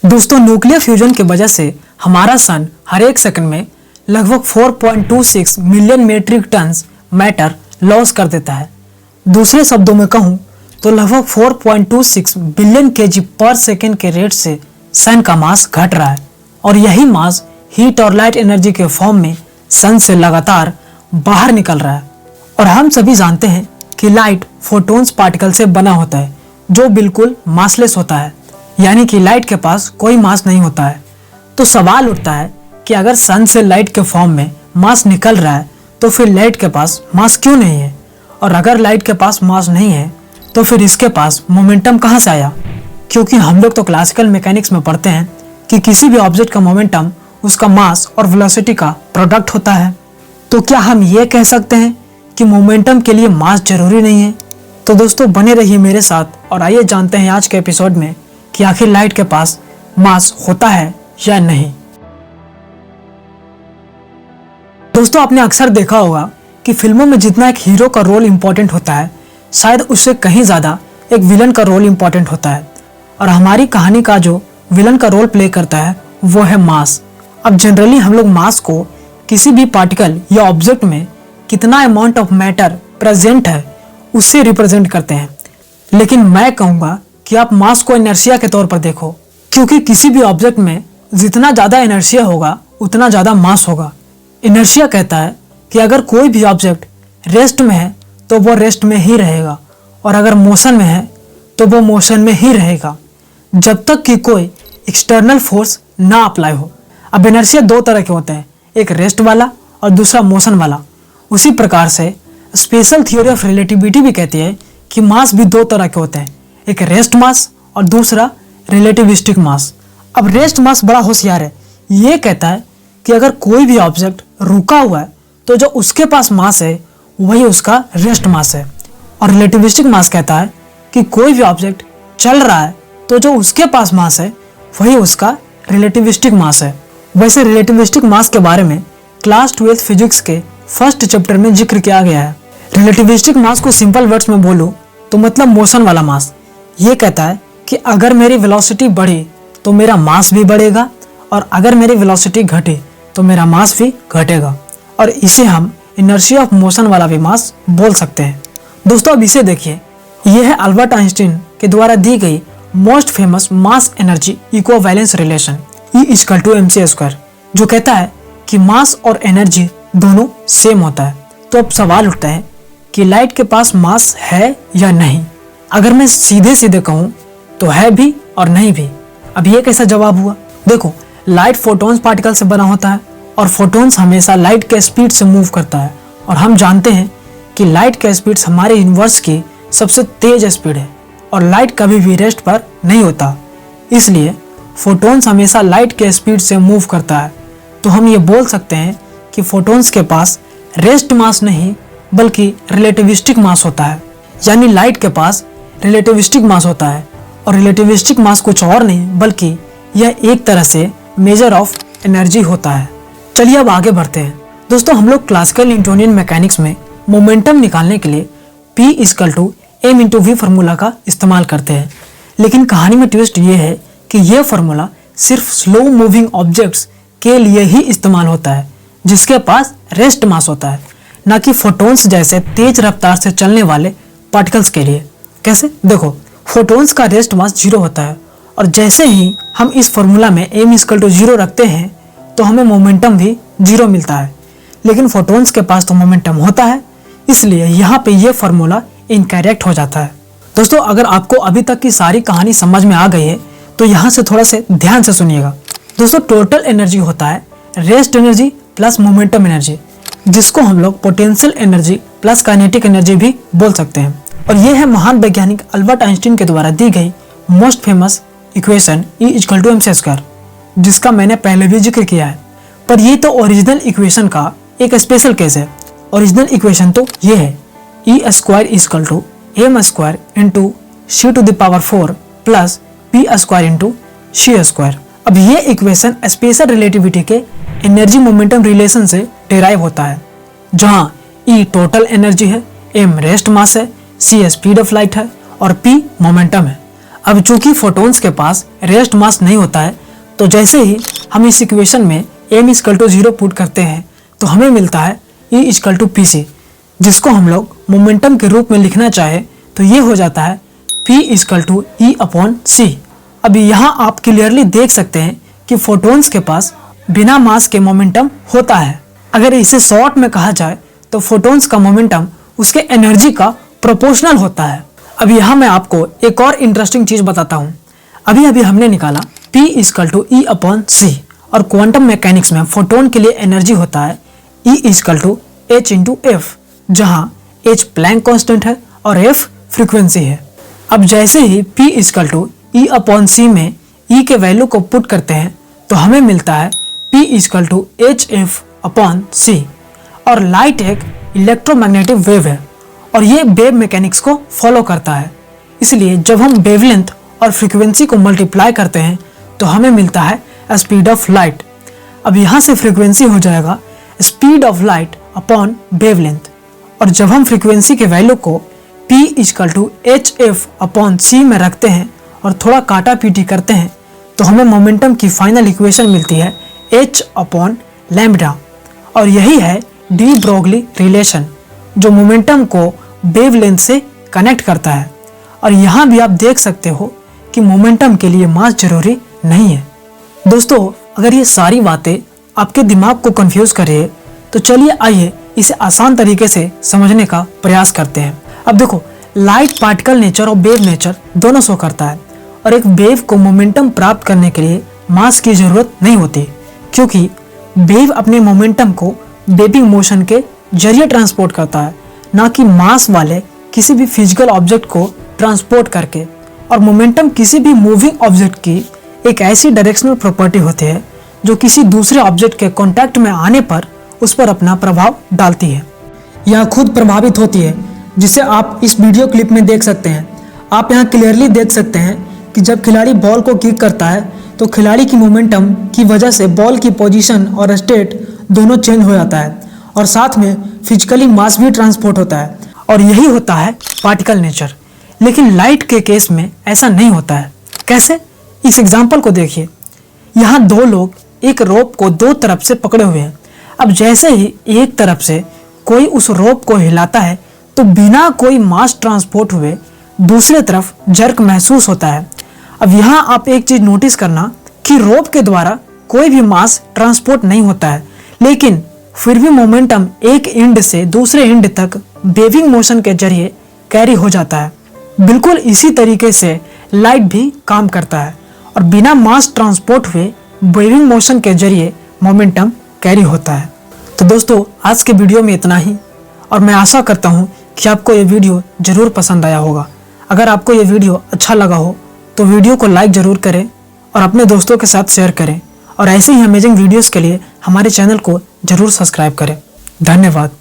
दोस्तों, nuclear fusion की वजह से हमारा सन हर एक सेकंड में लगभग 4.26 million metric ton matter loss कर देता है। दूसरे शब्दों में कहूँ तो लगभग 4.26 बिलियन केजी पर सेकंड के रेट से सन का मास घट रहा है और यही मास हीट और लाइट एनर्जी के फॉर्म में सन से लगातार बाहर निकल रहा है। और हम सभी जानते हैं कि लाइट फोटॉन्स पार्टिकल से बना होता है जो बिल्कुल मासलेस होता है, यानी कि लाइट के पास कोई मास नहीं होता है। तो सवाल उठता है कि अगर सन से लाइट के फॉर्म में मास निकल रहा है तो फिर लाइट के पास मास क्यों नहीं है? और अगर लाइट के पास मास नहीं है तो फिर इसके पास मोमेंटम कहाँ से आया? क्योंकि हम लोग तो क्लासिकल मैकेनिक्स में पढ़ते हैं कि किसी भी ऑब्जेक्ट का मोमेंटम उसका मास और वेलोसिटी का प्रोडक्ट होता है। तो क्या हम ये कह सकते हैं कि मोमेंटम के लिए मास जरूरी नहीं है? तो दोस्तों, बने रहिए मेरे साथ और आइए जानते हैं आज के एपिसोड में कि आखिर लाइट के पास मास होता है या नहीं। दोस्तों, आपने अक्सर देखा होगा कि फिल्मों में जितना एक हीरो का रोल इंपॉर्टेंट होता है, शायद उससे कहीं ज्यादा एक विलन का रोल इंपॉर्टेंट होता है। और हमारी कहानी का जो विलन का रोल प्ले करता है वो है मास। अब जनरली हम लोग मास को किसी भी पार्टिकल या ऑब्जेक्ट में कितना अमाउंट ऑफ मैटर प्रेजेंट है उससे रिप्रेजेंट करते हैं, लेकिन मैं कहूँगा कि आप मास को इनर्शिया के तौर पर देखो, क्योंकि किसी भी ऑब्जेक्ट में जितना ज़्यादा इनर्शिया होगा उतना ज़्यादा मास होगा। इनर्शिया कहता है कि अगर कोई भी ऑब्जेक्ट रेस्ट में है तो वो रेस्ट में ही रहेगा और अगर मोशन में है तो वो मोशन में ही रहेगा जब तक कि कोई एक्सटर्नल फोर्स ना अप्लाई हो। अब इनर्शिया दो तरह के होते हैं, एक रेस्ट वाला और दूसरा मोशन वाला। उसी प्रकार से स्पेशल थ्योरी ऑफ रिलेटिविटी भी कहती है कि मास भी दो तरह के होते हैं, एक रेस्ट मास और दूसरा रिलेटिविस्टिक मास। अब रेस्ट मास बड़ा होशियार है, ये कहता है कि अगर कोई भी ऑब्जेक्ट रुका हुआ है तो जो उसके पास मास है वही उसका रेस्ट मास है। और रिलेटिविस्टिक मास कहता है कि कोई भी ऑब्जेक्ट चल रहा है तो जो उसके पास मास है वही उसका रिलेटिविस्टिक मास है। वैसे रिलेटिविस्टिक मास के बारे में क्लास 12 फिजिक्स के फर्स्ट चैप्टर में जिक्र किया गया है। रिलेटिविस्टिक मास को सिंपल वर्ड्स में बोलूं तो मतलब मोशन वाला मास। ये कहता है कि अगर मेरी वेलोसिटी बढ़ी तो मेरा मास भी बढ़ेगा और अगर मेरी वेलोसिटी घटी तो मेरा मास भी घटेगा, और इसे हम इनर्शिया ऑफ मोशन वाला भी मास बोल सकते हैं। दोस्तों, अब इसे देखिए, यह है अल्बर्ट आइंस्टीन के द्वारा दी गई most famous mass energy equivalence relation E=mc², जो कहता है कि मास और एनर्जी दोनों सेम होता है। तो अब सवाल उठता है कि लाइट के पास मास है या नहीं। अगर मैं सीधे सीधे कहूँ तो है भी और नहीं भी। अब ये कैसा जवाब हुआ? देखो, लाइट फोटॉन्स पार्टिकल से बना होता है और फोटॉन्स हमेशा लाइट के स्पीड से मूव करता है, और हम जानते हैं कि लाइट के स्पीड हमारे यूनिवर्स की सबसे तेज स्पीड है और लाइट कभी भी रेस्ट पर नहीं होता, इसलिए फोटॉन्स हमेशा लाइट के स्पीड से मूव करता है। तो हम ये बोल सकते हैं कि फोटॉन्स के पास रेस्ट मास नहीं बल्कि रिलेटिविस्टिक मास होता है, यानी लाइट के पास रिलेटिविस्टिक मास होता है। और रिलेटिविस्टिक मास कुछ और नहीं बल्कि यह एक तरह से मेजर ऑफ एनर्जी होता है। चलिए अब आगे बढ़ते हैं। दोस्तों, हम लोग क्लासिकल न्यूटोनियन मैकेनिक्स में मोमेंटम निकालने के लिए P=m×v फार्मूला का इस्तेमाल करते हैं, लेकिन कहानी में ट्विस्ट ये है कि यह फार्मूला सिर्फ स्लो मूविंग ऑब्जेक्ट्स के लिए ही इस्तेमाल होता है जिसके पास रेस्ट मास होता है, ना कि फोटॉन्स जैसे तेज रफ्तार से चलने वाले पार्टिकल्स के लिए। कैसे? देखो, फोटॉन्स का रेस्ट मास 0 होता है और जैसे ही हम इस फार्मूला में m=0 रखते हैं तो हमें मोमेंटम भी 0 मिलता है, लेकिन फोटॉन्स के पास तो मोमेंटम होता है, इसलिए यहाँ पे ये फार्मूला इनकरेक्ट हो जाता है। दोस्तों, अगर आपको अभी तक की सारी कहानी समझ में आ गई है तो यहाँ से थोड़ा से ध्यान से सुनिएगा। दोस्तों, टोटल एनर्जी होता है rest energy plus momentum energy, जिसको हम लोग potential energy plus kinetic energy भी बोल सकते हैं। और ये है महान वैज्ञानिक अल्बर्ट आइंस्टीन के द्वारा दी गई मोस्ट फेमस इक्वेशन E=mc², जिसका मैंने पहले भी जिक्र किया है। पर ये तो ओरिजिनल इक्वेशन का एक स्पेशल केस है। ओरिजिनल इक्वेशन तो ये है E² m² c⁴ plus p² c²। अब ये इक्वेशन स्पेशल रिलेटिविटी के एनर्जी मोमेंटम रिलेशन से डिराइव होता है, जहाँ E टोटल एनर्जी है, m रेस्ट मास है, c स्पीड ऑफ लाइट है और p मोमेंटम है। अब चूंकि फोटॉन्स के पास रेस्ट मास नहीं होता है, तो जैसे ही हम इस इक्वेशन में m = 0 पुट करते हैं तो हमें मिलता है E = pc, जिसको हम लोग मोमेंटम के रूप में लिखना चाहे तो ये हो जाता है P = E/c। अभी यहाँ आप क्लियरली देख सकते हैं कि फोटॉन्स के पास बिना मास के मोमेंटम होता है। अगर इसे शॉर्ट में कहा जाए तो फोटॉन्स का मोमेंटम उसके एनर्जी का प्रोपोर्शनल होता है। अब यहाँ मैं आपको एक और इंटरेस्टिंग चीज बताता हूँ। अभी हमने निकाला P = E/c और क्वांटम मैकेनिक्स में फोटोन के लिए एनर्जी होता है E = h/f, जहाँ h प्लैंक कांस्टेंट है और f फ्रीक्वेंसी है। अब जैसे ही P = E/c में E के वैल्यू को पुट करते हैं तो हमें मिलता है P = hf/c। और लाइट एक इलेक्ट्रोमैग्नेटिक वेव है और ये वेव मैकेनिक्स को फॉलो करता है, इसलिए जब हम वेवलेंथ और फ्रीक्वेंसी को मल्टीप्लाई करते हैं तो हमें मिलता है स्पीड ऑफ लाइट। अब यहाँ से फ्रीक्वेंसी हो जाएगा speed of light upon wavelength, और जब हम फ्रीक्वेंसी के वैल्यू को P = hf/c में रखते हैं और थोड़ा काटा पीटी करते हैं तो हमें मोमेंटम की फाइनल इक्वेशन मिलती है h/λ, और यही है डी ब्रोगली रिलेशन जो मोमेंटम को वेवलेंथ से कनेक्ट करता है। और यहाँ भी आप देख सकते हो कि मोमेंटम के लिए मास जरूरी नहीं है। दोस्तों, अगर ये सारी बातें आपके दिमाग को कंफ्यूज करे तो चलिए आइए इसे आसान तरीके से समझने का प्रयास करते हैं। अब देखो, लाइट पार्टिकल नेचर और वेव नेचर दोनों शो करता है, और एक वेव को मोमेंटम प्राप्त करने के लिए मास की जरूरत नहीं होती, क्योंकि वेव अपने मोमेंटम को वेविंग मोशन के जरिए ट्रांसपोर्ट करता है, ना कि मास वाले किसी भी फिजिकल ऑब्जेक्ट को ट्रांसपोर्ट करके। और मोमेंटम किसी भी मूविंग ऑब्जेक्ट की एक ऐसी डायरेक्शनल प्रॉपर्टी होती है जो किसी दूसरे ऑब्जेक्ट के कांटेक्ट में आने पर उस पर अपना प्रभाव डालती है या खुद प्रभावित होती है, जिसे आप इस वीडियो क्लिप में देख सकते हैं। आप यहाँ क्लियरली देख सकते हैं कि जब खिलाड़ी बॉल को किक करता है तो खिलाड़ी की मोमेंटम की वजह से बॉल की पोजीशन और स्टेट दोनों चेंज हो जाता है, और साथ में फिजिकली मास भी ट्रांसपोर्ट होता है, और यही होता है पार्टिकल नेचर। लेकिन लाइट के केस में ऐसा नहीं होता है। कैसे? इस एग्जांपल को देखिए। यहाँ दो लोग एक रोप को दो तरफ से पकड़े हुए हैं। अब जैसे ही एक तरफ से कोई उस रोप को हिलाता है तो बिना कोई मास ट्रांसपोर्ट हुए दूसरे तरफ जर्क महसूस होता है। अब यहाँ आप एक चीज नोटिस करना कि रोप के द्वारा कोई भी मास ट्रांसपोर्ट नहीं होता है, लेकिन फिर भी मोमेंटम एक एंड से दूसरे एंड तक वेविंग मोशन के जरिए कैरी हो जाता है। बिल्कुल इसी तरीके से लाइट भी काम करता है, और बिना मास ट्रांसपोर्ट हुए वेविंग मोशन के जरिए मोमेंटम कैरी होता है। तो दोस्तों, आज के वीडियो में इतना ही, और मैं आशा करता हूँ कि आपको ये वीडियो जरूर पसंद आया होगा। अगर आपको ये वीडियो अच्छा लगा हो तो वीडियो को लाइक जरूर करें और अपने दोस्तों के साथ शेयर करें, और ऐसे ही अमेजिंग वीडियोस के लिए हमारे चैनल को जरूर सब्सक्राइब करें। धन्यवाद।